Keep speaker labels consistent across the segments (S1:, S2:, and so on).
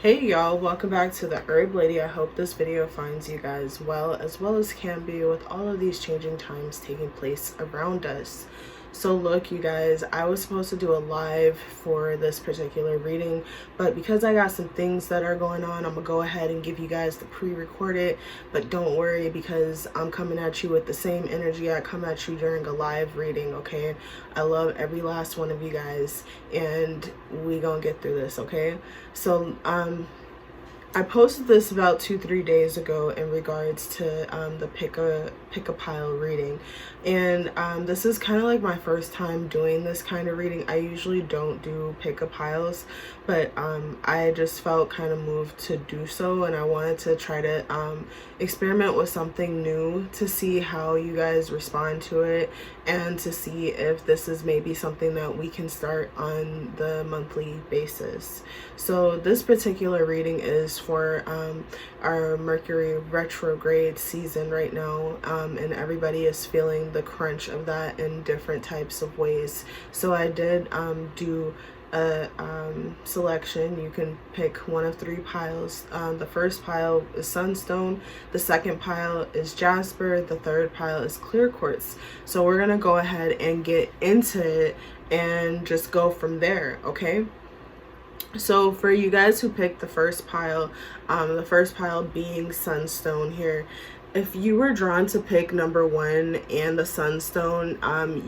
S1: Hey y'all, welcome back to the Herb Lady. I hope this video finds you guys well as can be with all of these changing times taking place around us. So look, you guys, I was supposed to do a live for this particular reading, but because I got some things that are going on, I'm gonna go ahead and give you guys the pre-recorded. But don't worry, because I'm coming at you with the same energy I come at you during a live reading, okay? I love every last one of you guys, and we gonna get through this, okay? So I posted this about 2-3 days ago in regards to the pick a pile reading, and this is kind of like my first time doing this kind of reading. I usually don't do pick a piles, but I just felt kind of moved to do so, and I wanted to try to experiment with something new to see how you guys respond to it, and to see if this is maybe something that we can start on the monthly basis. So this particular reading is for our Mercury retrograde season right now, and everybody is feeling the crunch of that in different types of ways. So I did do a selection. You can pick one of 3 piles. The first pile is Sunstone, the second pile is Jasper, the third pile is clear quartz. So we're gonna go ahead and get into it and just go from there, okay? So for you guys who picked the first pile being Sunstone here, if you were drawn to pick number 1 and the Sunstone,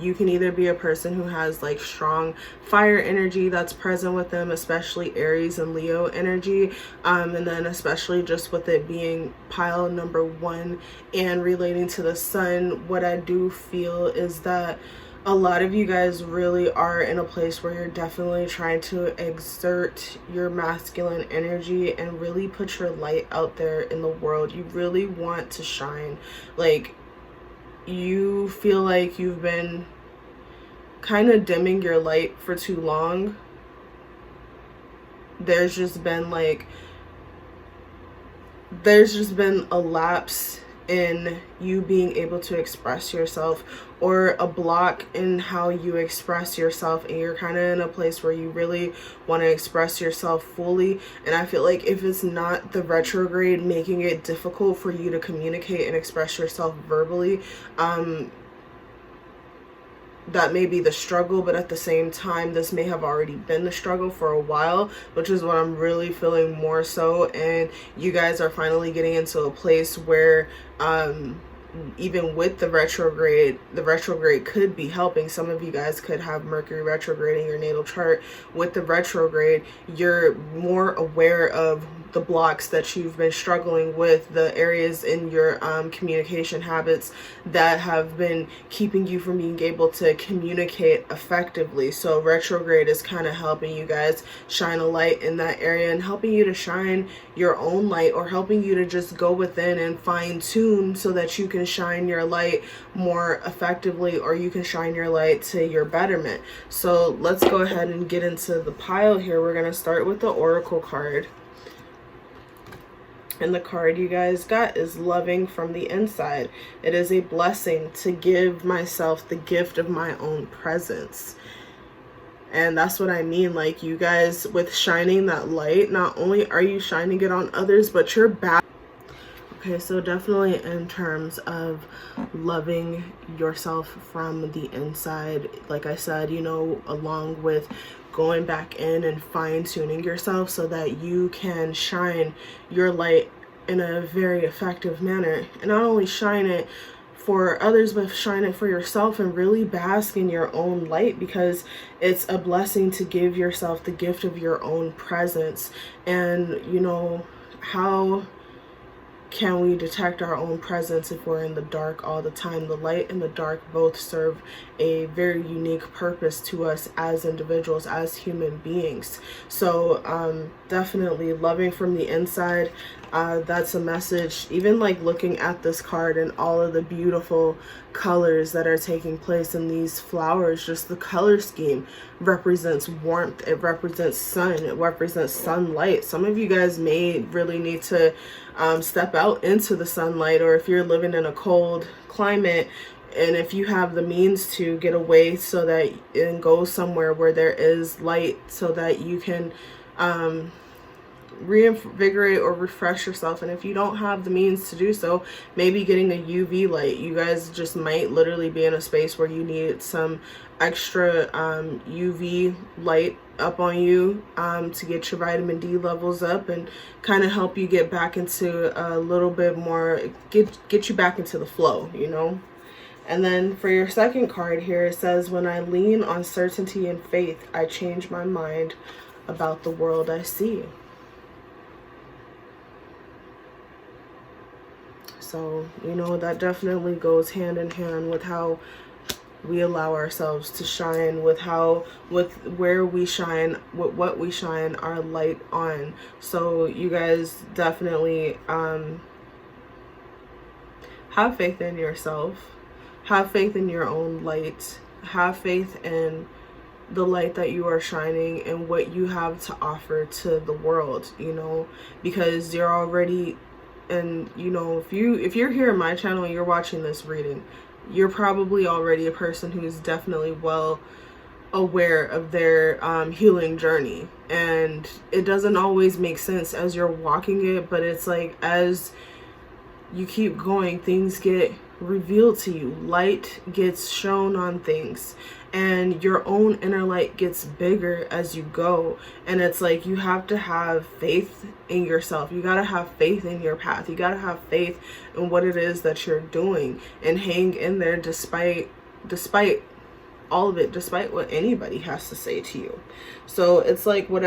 S1: you can either be a person who has like strong fire energy that's present with them, especially Aries and Leo energy, and then especially just with it being pile number 1 and relating to the sun, what I do feel is that a lot of you guys really are in a place where you're definitely trying to exert your masculine energy and really put your light out there in the world. You really want to shine. Like, you feel like you've been kind of dimming your light for too long. There's just been a lapse in you being able to express yourself, or a block in how you express yourself, and you're kind of in a place where you really want to express yourself fully. And I feel like if it's not the retrograde making it difficult for you to communicate and express yourself verbally, that may be the struggle, but at the same time, this may have already been the struggle for a while, which is what I'm really feeling more so. And you guys are finally getting into a place where even with the retrograde could be helping. Some of you guys could have Mercury retrograde in your natal chart. With the retrograde, you're more aware of the blocks that you've been struggling with, the areas in your communication habits that have been keeping you from being able to communicate effectively. So retrograde is kind of helping you guys shine a light in that area, and helping you to shine your own light, or helping you to just go within and fine tune so that you can shine your light more effectively, or you can shine your light to your betterment. So let's go ahead and get into the pile here. We're going to start with the Oracle card. And the card you guys got is Loving from the Inside. It is a blessing to give myself the gift of my own presence. And that's what I mean. Like, you guys, with shining that light, not only are you shining it on others, but you're back. Okay, so definitely in terms of loving yourself from the inside, like I said, you know, along with going back in and fine-tuning yourself so that you can shine your light in a very effective manner, and not only shine it for others, but shine it for yourself, and really bask in your own light, because it's a blessing to give yourself the gift of your own presence. And you know, how can we detect our own presence if we're in the dark all the time? The light and the dark both serve a very unique purpose to us as individuals, as human beings. So definitely loving from the inside, that's a message. Even like looking at this card and all of the beautiful colors that are taking place in these flowers, just the color scheme represents warmth, it represents sun, it represents sunlight. Some of you guys may really need to step out into the sunlight, or if you're living in a cold climate, and if you have the means to get away so that and go somewhere where there is light, so that you can reinvigorate or refresh yourself. And if you don't have the means to do so, maybe getting a UV light. You guys just might literally be in a space where you need some extra UV light up on you to get your vitamin D levels up and kind of help you get back into a little bit more, get you back into the flow, you know. And then for your second card here, it says, when I lean on certainty and faith, I change my mind about the world I see. So, you know, that definitely goes hand in hand with how we allow ourselves to shine, with where we shine, with what we shine our light on. So you guys definitely have faith in yourself, have faith in your own light, have faith in the light that you are shining and what you have to offer to the world, you know, because you're already, and you know, if you're here on my channel and you're watching this reading, you're probably already a person who's definitely well aware of their healing journey. And it doesn't always make sense as you're walking it, but it's like as you keep going, things get revealed to you. Light gets shown on things, and your own inner light gets bigger as you go. And it's like you have to have faith in yourself. You got to have faith in your path. You got to have faith in what it is that you're doing, and hang in there despite all of it, despite what anybody has to say to you. So it's like what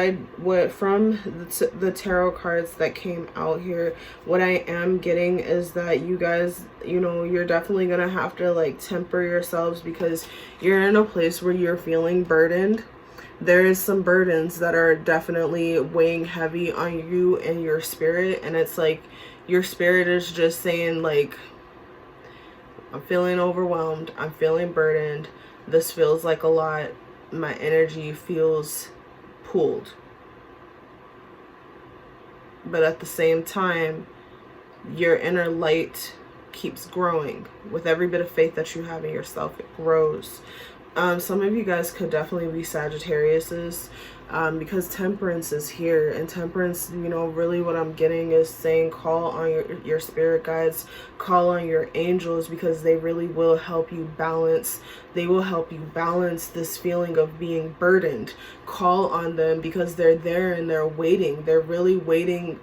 S1: from the tarot cards that came out here, what I am getting is that you guys, you know, you're definitely gonna have to like temper yourselves, because you're in a place where you're feeling burdened. There is some burdens that are definitely weighing heavy on you and your spirit, and it's like your spirit is just saying like, I'm feeling overwhelmed, I'm feeling burdened, this feels like a lot, my energy feels pulled. But at the same time, your inner light keeps growing. With every bit of faith that you have in yourself, it grows. Some of you guys could definitely be Sagittariuses, because temperance is here. And temperance, you know, really what I'm getting is saying call on your spirit guides, call on your angels, because they really will help you balance. They will help you balance this feeling of being burdened. Call on them, because they're there and they're waiting. They're really waiting.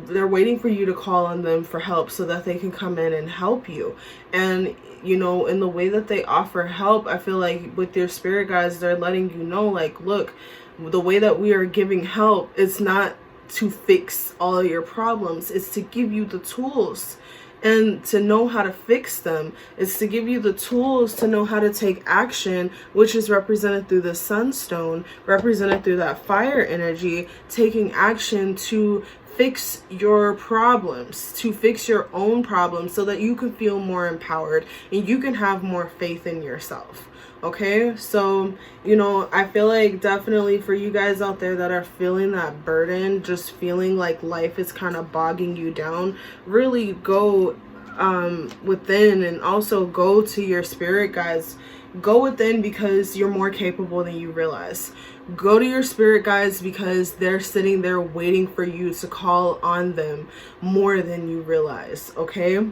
S1: They're waiting for you to call on them for help so that they can come in and help you. And you know, in the way that they offer help, I feel like with your spirit guides, they're letting you know, like, look, the way that we are giving help, it's not to fix all of your problems. It's to give you the tools and to know how to fix them. It's to give you the tools to know how to take action, which is represented through the Sunstone, represented through that fire energy, taking action to fix your problems, to fix your own problems, so that you can feel more empowered and you can have more faith in yourself. Okay, so you know, I feel like definitely for you guys out there that are feeling that burden, just feeling like life is kind of bogging you down, really go within, and also go to your spirit guides. Go within, because you're more capable than you realize. Go to your spirit guides, because they're sitting there waiting for you to call on them more than you realize. Okay,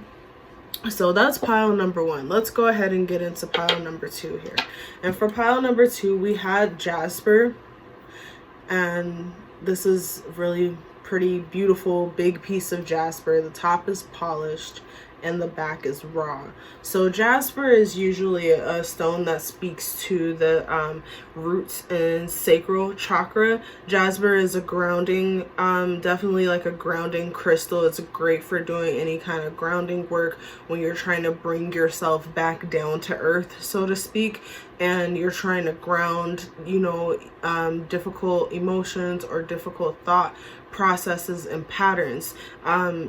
S1: so that's pile number one. Let's go ahead and get into pile number two here. And for pile number two, we had Jasper, and this is really pretty beautiful big piece of Jasper. The top is polished and the back is raw. So Jasper is usually a stone that speaks to the roots and sacral chakra. Jasper is a grounding, definitely like a grounding crystal. It's great for doing any kind of grounding work when you're trying to bring yourself back down to earth, so to speak, and you're trying to ground, you know, difficult emotions or difficult thought processes and patterns.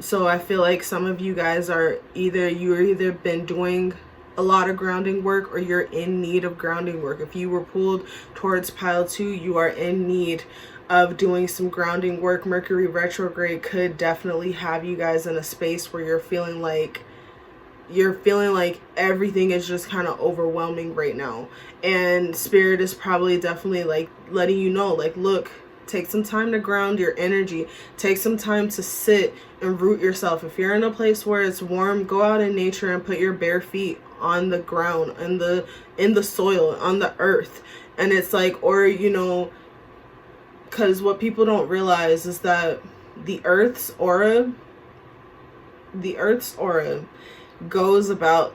S1: So I feel like some of you guys are either been doing a lot of grounding work, or you're in need of grounding work. If you were pulled towards pile two, you are in need of doing some grounding work. Mercury retrograde could definitely have you guys in a space where you're feeling like everything is just kind of overwhelming right now, and spirit is probably definitely like letting you know, like, look, Take some time to ground your energy. Take some time to sit and root yourself. If you're in a place where it's warm, go out in nature and put your bare feet on the ground, in the soil, on the earth. And it's like, or, you know, because what people don't realize is that the earth's aura goes about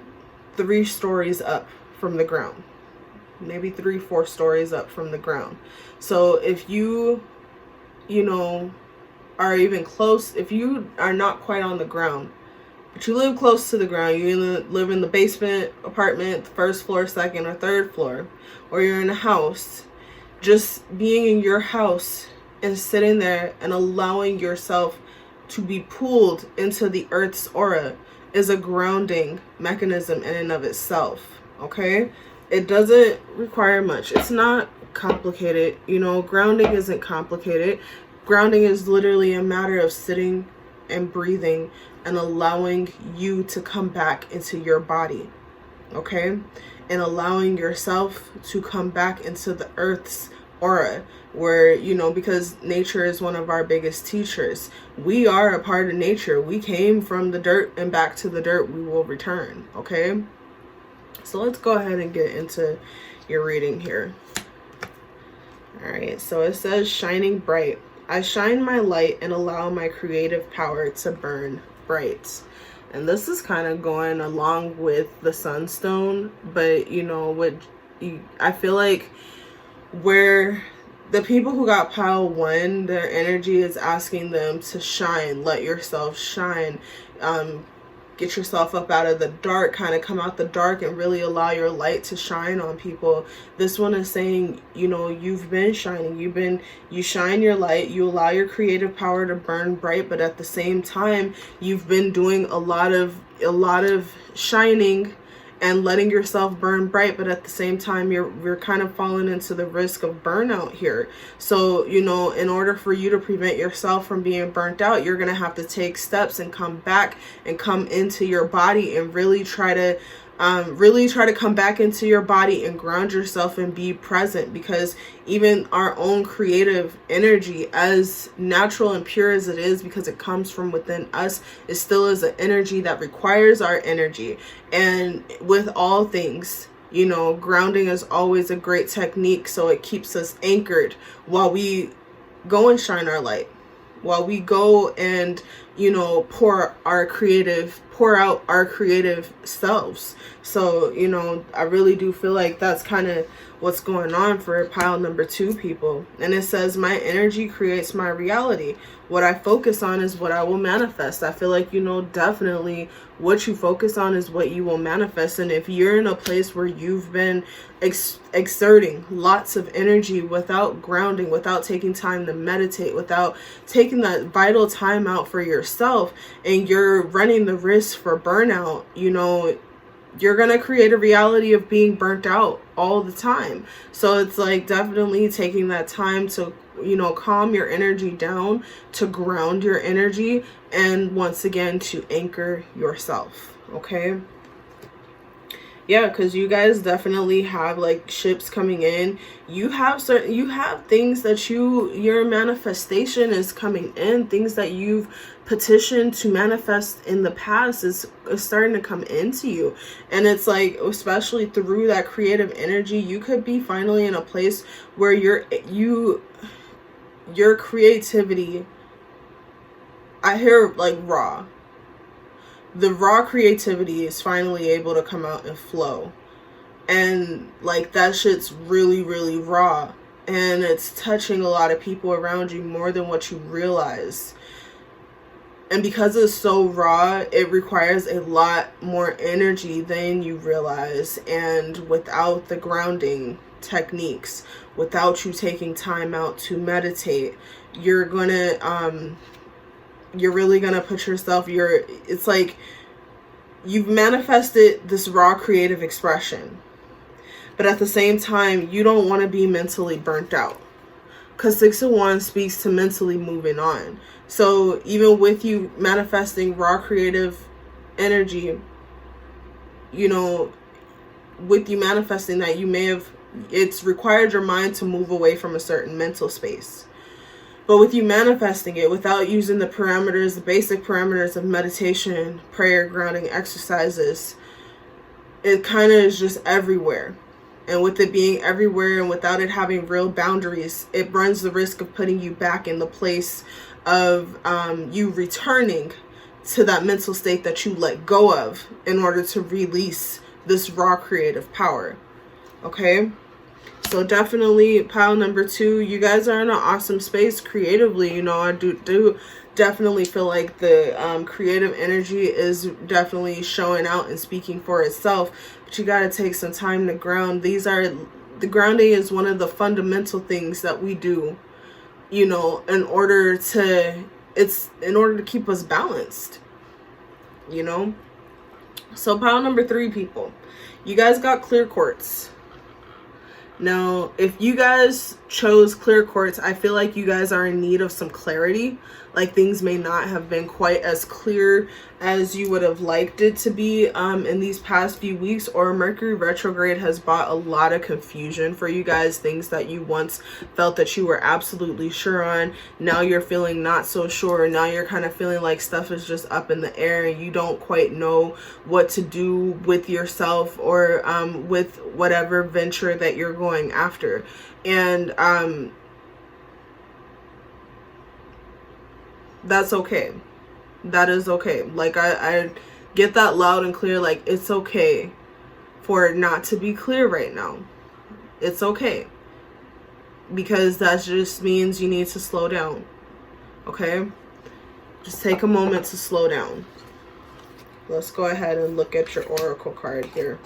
S1: 3 stories up from the ground, maybe 3-4 stories up from the ground. So if you know, are even close, if you are not quite on the ground, but you live close to the ground, you live in the basement apartment, the 1st floor, 2nd or 3rd floor, or you're in a house, just being in your house and sitting there and allowing yourself to be pulled into the earth's aura is a grounding mechanism in and of itself. Okay, it doesn't require much. It's not complicated. You know, grounding isn't complicated. Grounding is literally a matter of sitting and breathing and allowing you to come back into your body. Okay, and allowing yourself to come back into the earth's aura, where, you know, because nature is one of our biggest teachers. We are a part of nature. We came from the dirt, and back to the dirt we will return. Okay, so let's go ahead and get into your reading here. All right, so it says, shining bright. I shine my light and allow my creative power to burn bright. And this is kind of going along with the Sunstone, but, you know, I feel like where the people who got pile 1, their energy is asking them to shine, let yourself shine, get yourself up out of the dark, kind of come out the dark and really allow your light to shine on people. This one is saying, you know, you've been shining, you shine your light, you allow your creative power to burn bright, but at the same time, you've been doing a lot of shining and letting yourself burn bright, but at the same time you're kind of falling into the risk of burnout here. So, you know, in order for you to prevent yourself from being burnt out, you're gonna have to take steps and come back and come into your body and really try to come back into your body and ground yourself and be present, because even our own creative energy, as natural and pure as it is, because it comes from within us, it still is an energy that requires our energy. And with all things, you know, grounding is always a great technique, so it keeps us anchored while we go and shine our light, while we go and, you know, pour out our creative selves. So, you know, I really do feel like that's kind of what's going on for pile number 2 people. And it says, my energy creates my reality. What I focus on is what I will manifest. I feel like, you know, definitely what you focus on is what you will manifest. And if you're in a place where you've been exerting lots of energy without grounding, without taking time to meditate, without taking that vital time out for yourself, and you're running the risk for burnout, you know, you're going to create a reality of being burnt out all the time. So it's like definitely taking that time to, you know, calm your energy down, to ground your energy, and once again to anchor yourself. Okay, yeah, because you guys definitely have like ships coming in. You have things that your manifestation is coming in, things that you've petitioned to manifest in the past is starting to come into you. And it's like, especially through that creative energy, you could be finally in a place where your creativity, I hear like raw. The raw creativity is finally able to come out and flow. And like that shit's really, really raw. And it's touching a lot of people around you more than what you realize. And because it's so raw, it requires a lot more energy than you realize. And without the grounding techniques, without you taking time out to meditate, you're really gonna put yourself, it's like you've manifested this raw creative expression, but at the same time you don't want to be mentally burnt out, because 6 of Wands speaks to mentally moving on. So even with you manifesting raw creative energy, you know, with you manifesting that, it's required your mind to move away from a certain mental space. But with you manifesting it without using the parameters, the basic parameters of meditation, prayer, grounding exercises, it kind of is just everywhere. And with it being everywhere and without it having real boundaries, it runs the risk of putting you back in the place of you returning to that mental state that you let go of in order to release this raw creative power. Okay? So definitely pile number 2, you guys are in an awesome space creatively. You know, I do definitely feel like the creative energy is definitely showing out and speaking for itself. But you got to take some time to ground. The grounding is one of the fundamental things that we do, you know, in order to keep us balanced, you know. So pile number 3, people, you guys got clear quartz. Now, if you guys chose clear quartz, I feel like you guys are in need of some clarity. Like things may not have been quite as clear as you would have liked it to be in these past few weeks, or Mercury retrograde has brought a lot of confusion for you guys. Things that you once felt that you were absolutely sure on, now you're feeling not so sure. Now you're kind of feeling like stuff is just up in the air and you don't quite know what to do with yourself or with whatever venture that you're going after. And that's okay. That is okay. Like I get that loud and clear. Like it's okay for it not to be clear right now. It's okay, because that just means you need to slow down. Okay, just take a moment to slow down. Let's go ahead and look at your oracle card here.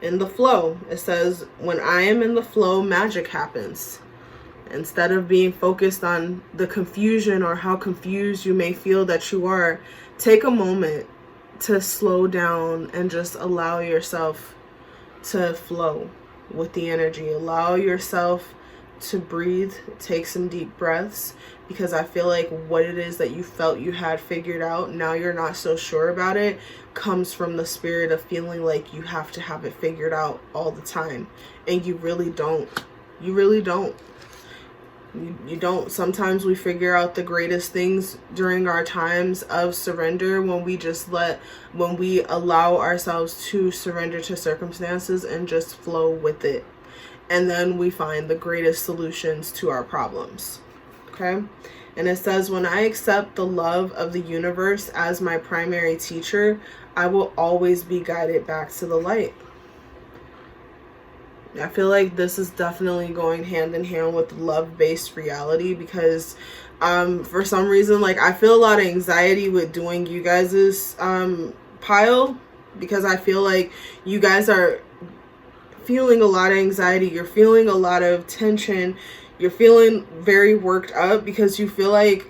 S1: In the flow, it says, when I am in the flow, magic happens. Instead of being focused on the confusion or how confused you may feel that you are, take a moment to slow down and just allow yourself to flow with the energy. Allow yourself to breathe, take some deep breaths, because I feel like what it is that you felt you had figured out, now you're not so sure about it, comes from the spirit of feeling like you have to have it figured out all the time. And you really don't. You really don't. You don't. Sometimes we figure out the greatest things during our times of surrender, when we allow ourselves to surrender to circumstances and just flow with it. And then we find the greatest solutions to our problems. Okay? And it says, when I accept the love of the universe as my primary teacher, I will always be guided back to the light. I feel like this is definitely going hand in hand with love-based reality, because for some reason, like, I feel a lot of anxiety with doing you guys's pile, because I feel like you guys are feeling a lot of anxiety. You're feeling a lot of tension. You're feeling very worked up because you feel like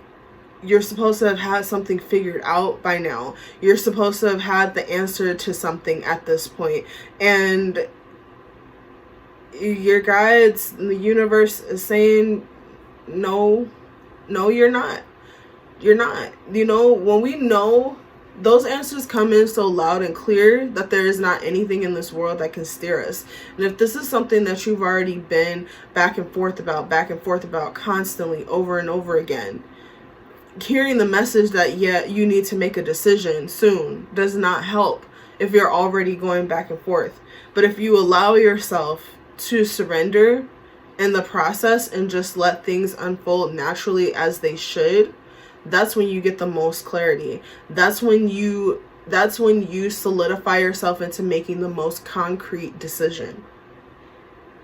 S1: you're supposed to have had something figured out by now. You're supposed to have had the answer to something at this point. And your guides, the universe is saying, no, you're not. You're not. You know, when we know, those answers come in so loud and clear that there is not anything in this world that can steer us. And if this is something that you've already been back and forth about constantly over and over again, hearing the message that, yeah, you need to make a decision soon does not help if you're already going back and forth. But if you allow yourself to surrender in the process and just let things unfold naturally as they should, that's when you get the most clarity. That's when you solidify yourself into making the most concrete decision.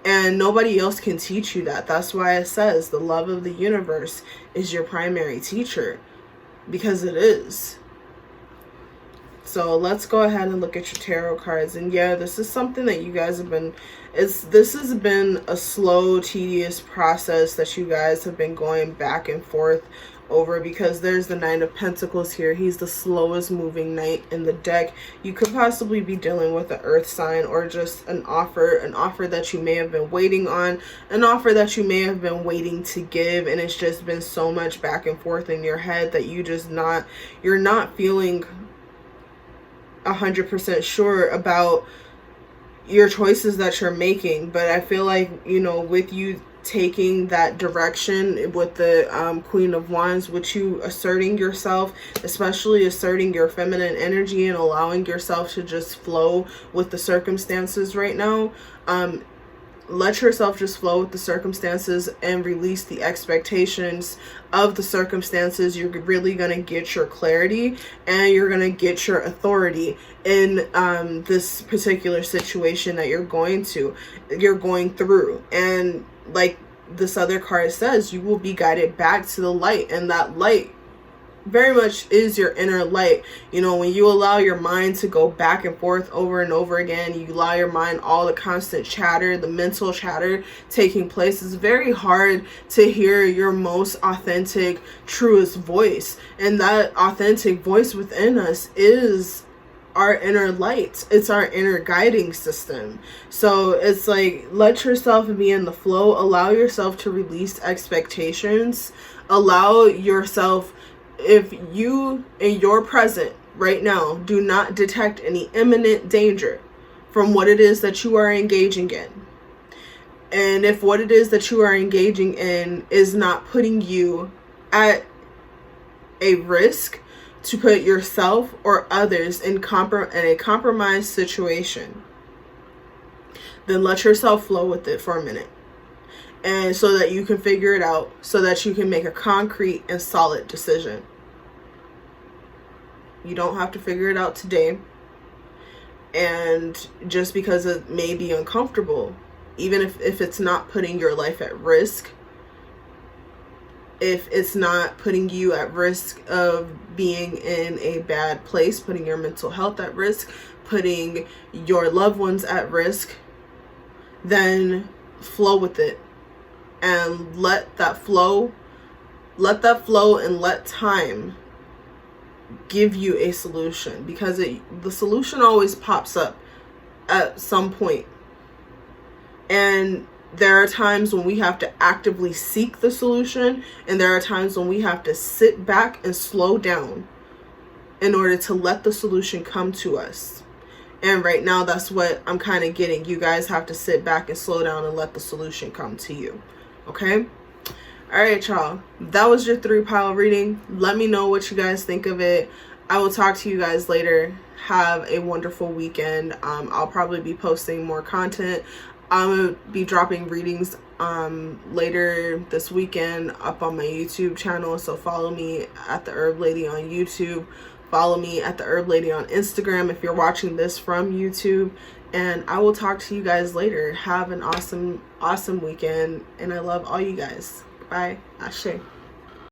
S1: And nobody else can teach you that. That's why it says the love of the universe is your primary teacher, because it is. So let's go ahead and look at your tarot cards. And yeah, this is something that you guys have been, this has been a slow, tedious process that you guys have been going back and forth over, because there's the Nine of Pentacles here. He's the slowest moving knight in the deck. You could possibly be dealing with an earth sign, or just an offer that you may have been waiting on, an offer that you may have been waiting to give, and it's just been so much back and forth in your head that you're not feeling 100% sure about your choices that you're making. But I feel like, you know, with you taking that direction with the Queen of Wands, with you asserting yourself, especially asserting your feminine energy and allowing yourself to just flow with the circumstances right now. Let yourself just flow with the circumstances and release the expectations of the circumstances. You're really going to get your clarity and you're going to get your authority in this particular situation that you're going through. And like this other card says, you will be guided back to the light, and that light very much is your inner light. You know, when you allow your mind to go back and forth over and over again, you allow your mind all the constant chatter, the mental chatter taking place, it's very hard to hear your most authentic, truest voice. And that authentic voice within us is our inner light. It's our inner guiding system. So it's like, let yourself be in the flow, allow yourself to release expectations, allow yourself, if you in your present right now do not detect any imminent danger from what it is that you are engaging in, and if what it is that you are engaging in is not putting you at a risk to put yourself or others in a compromised situation, then let yourself flow with it for a minute. And so that you can figure it out, so that you can make a concrete and solid decision. You don't have to figure it out today. And just because it may be uncomfortable, even if it's not putting your life at risk, if it's not putting you at risk of being in a bad place, putting your mental health at risk, putting your loved ones at risk, then flow with it. And let that flow and let time give you a solution, because the solution always pops up at some point. And there are times when we have to actively seek the solution, and there are times when we have to sit back and slow down in order to let the solution come to us. And right now, that's what I'm kind of getting. You guys have to sit back and slow down and let the solution come to you. Okay? All right, y'all. That was your 3-pile reading. Let me know what you guys think of it. I will talk to you guys later. Have a wonderful weekend. I'll probably be posting more content. I'm going to be dropping readings later this weekend up on my YouTube channel. So follow me at the Herb Lady on YouTube. Follow me at the Herb Lady on Instagram if you're watching this from YouTube. And I will talk to you guys later. Have an awesome weekend. And I love all you guys. Bye. Ashe.